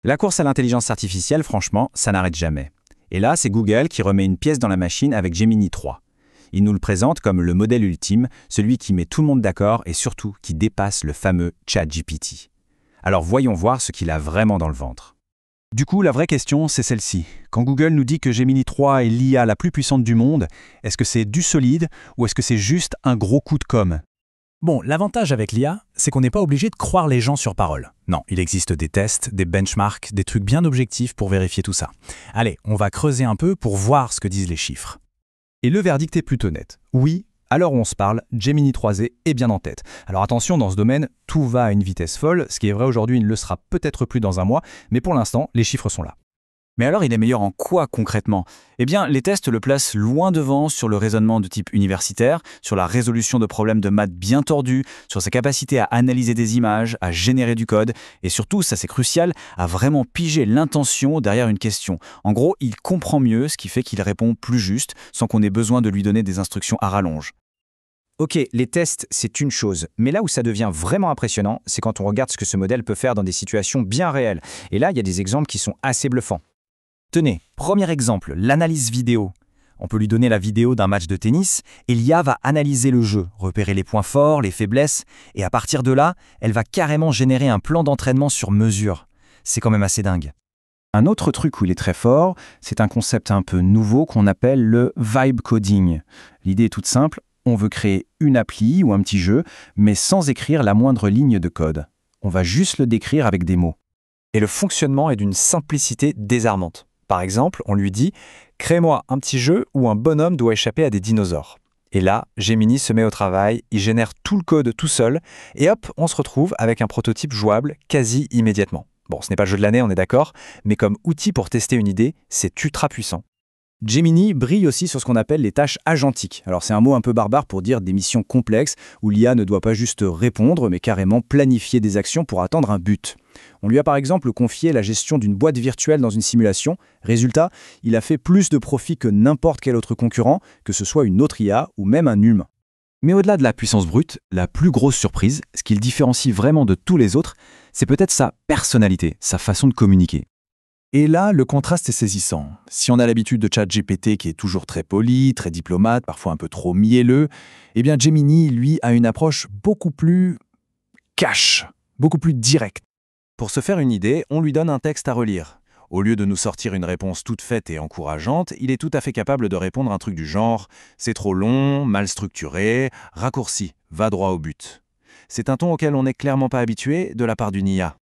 La course à l'intelligence artificielle, franchement, ça n'arrête jamais. Et là, c'est Google qui remet une pièce dans la machine avec Gemini 3. Il nous le présente comme le modèle ultime, celui qui met tout le monde d'accord et surtout qui dépasse le fameux ChatGPT. Alors voyons voir ce qu'il a vraiment dans le ventre. Du coup, la vraie question, c'est celle-ci. Quand Google nous dit que Gemini 3 est l'IA la plus puissante du monde, est-ce que c'est du solide ou est-ce que c'est juste un gros coup de com'? Bon, l'avantage avec l'IA, c'est qu'on n'est pas obligé de croire les gens sur parole. Non, il existe des tests, des benchmarks, des trucs bien objectifs pour vérifier tout ça. Allez, on va creuser un peu pour voir ce que disent les chiffres. Et le verdict est plutôt net. Oui, à l'heure où on se parle, Gemini 3e est bien en tête. Alors attention, dans ce domaine, tout va à une vitesse folle. Ce qui est vrai aujourd'hui ne le sera peut-être plus dans un mois, mais pour l'instant, les chiffres sont là. Mais alors, il est meilleur en quoi concrètement? Eh bien, les tests le placent loin devant sur le raisonnement de type universitaire, sur la résolution de problèmes de maths bien tordus, sur sa capacité à analyser des images, à générer du code, et surtout, ça c'est crucial, à vraiment piger l'intention derrière une question. En gros, il comprend mieux, ce qui fait qu'il répond plus juste, sans qu'on ait besoin de lui donner des instructions à rallonge. Ok, les tests, c'est une chose, mais là où ça devient vraiment impressionnant, c'est quand on regarde ce que ce modèle peut faire dans des situations bien réelles. Et là, il y a des exemples qui sont assez bluffants. Tenez, premier exemple, l'analyse vidéo. On peut lui donner la vidéo d'un match de tennis et l'IA va analyser le jeu, repérer les points forts, les faiblesses, et à partir de là, elle va carrément générer un plan d'entraînement sur mesure. C'est quand même assez dingue. Un autre truc où il est très fort, c'est un concept un peu nouveau qu'on appelle le vibe coding. L'idée est toute simple, on veut créer une appli ou un petit jeu, mais sans écrire la moindre ligne de code. On va juste le décrire avec des mots. Et le fonctionnement est d'une simplicité désarmante. Par exemple, on lui dit « Crée-moi un petit jeu où un bonhomme doit échapper à des dinosaures ». Et là, Gemini se met au travail, il génère tout le code tout seul, et hop, on se retrouve avec un prototype jouable quasi immédiatement. Bon, ce n'est pas le jeu de l'année, on est d'accord, mais comme outil pour tester une idée, c'est ultra puissant. Gemini brille aussi sur ce qu'on appelle les tâches agentiques. Alors c'est un mot un peu barbare pour dire des missions complexes où l'IA ne doit pas juste répondre, mais carrément planifier des actions pour atteindre un but. On lui a par exemple confié la gestion d'une boîte virtuelle dans une simulation. Résultat, il a fait plus de profit que n'importe quel autre concurrent, que ce soit une autre IA ou même un humain. Mais au-delà de la puissance brute, la plus grosse surprise, ce qui le différencie vraiment de tous les autres, c'est peut-être sa personnalité, sa façon de communiquer. Et là, le contraste est saisissant. Si on a l'habitude de ChatGPT qui est toujours très poli, très diplomate, parfois un peu trop mielleux, eh bien Gemini, lui, a une approche beaucoup plus cash, beaucoup plus directe. Pour se faire une idée, on lui donne un texte à relire. Au lieu de nous sortir une réponse toute faite et encourageante, il est tout à fait capable de répondre un truc du genre « c'est trop long, mal structuré, raccourci, va droit au but ». C'est un ton auquel on n'est clairement pas habitué de la part d'une IA.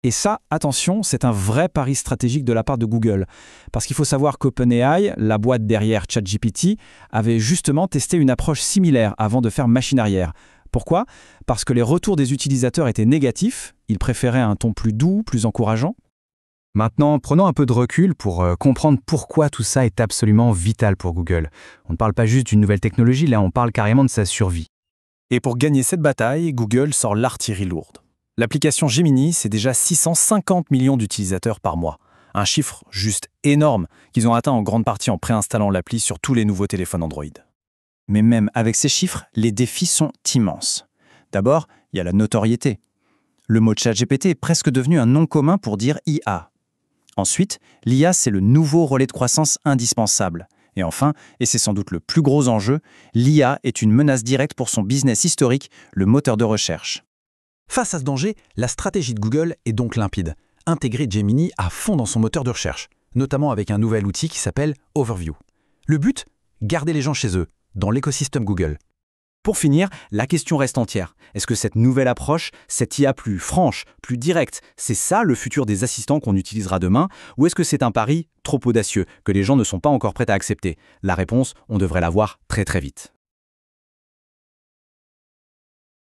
Et ça, attention, c'est un vrai pari stratégique de la part de Google. Parce qu'il faut savoir qu'OpenAI, la boîte derrière ChatGPT, avait justement testé une approche similaire avant de faire machine arrière. Pourquoi? Parce que les retours des utilisateurs étaient négatifs, ils préféraient un ton plus doux, plus encourageant. Maintenant, prenons un peu de recul pour comprendre pourquoi tout ça est absolument vital pour Google. On ne parle pas juste d'une nouvelle technologie, là on parle carrément de sa survie. Et pour gagner cette bataille, Google sort l'artillerie lourde. L'application Gemini, c'est déjà 650 millions d'utilisateurs par mois. Un chiffre juste énorme qu'ils ont atteint en grande partie en préinstallant l'appli sur tous les nouveaux téléphones Android. Mais même avec ces chiffres, les défis sont immenses. D'abord, il y a la notoriété. Le mot ChatGPT est presque devenu un nom commun pour dire IA. Ensuite, l'IA, c'est le nouveau relais de croissance indispensable. Et enfin, et c'est sans doute le plus gros enjeu, l'IA est une menace directe pour son business historique, le moteur de recherche. Face à ce danger, la stratégie de Google est donc limpide. Intégrer Gemini à fond dans son moteur de recherche, notamment avec un nouvel outil qui s'appelle Overview. Le but? Garder les gens chez eux, dans l'écosystème Google. Pour finir, la question reste entière. Est-ce que cette nouvelle approche, cette IA plus franche, plus directe, c'est ça le futur des assistants qu'on utilisera demain? Ou est-ce que c'est un pari trop audacieux, que les gens ne sont pas encore prêts à accepter? La réponse, on devrait la voir très très vite.